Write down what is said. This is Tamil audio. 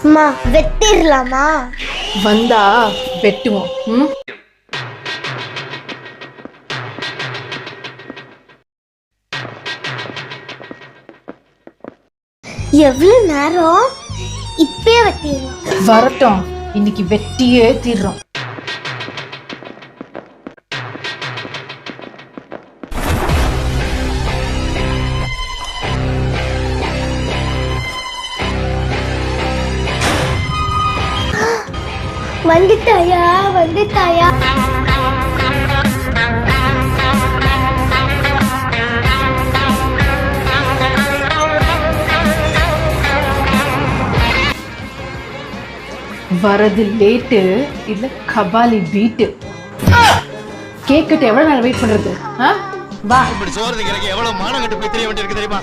அம்மா வெட்டிடலாமா? வந்தா வெட்டுவோம். எவ்வளவு நேரம்? இப்பே வெட்டிடலாம். வரட்டும், இன்னைக்கு வெட்டியே தீர்றோம். வந்துட்டாயா வந்துட்டாயா? வரது லேட்டு இல்ல கபாலி பீட்டு. கேக்கிட்ட எவ்வளவு நேரம் வெயிட் பண்றது? வா. இப்படி சோறு திங்கிறதுக்கு எவ்வளவு மானம் கட்டு போய் தெரிய வேண்டியிருக்கு தெரியுமா?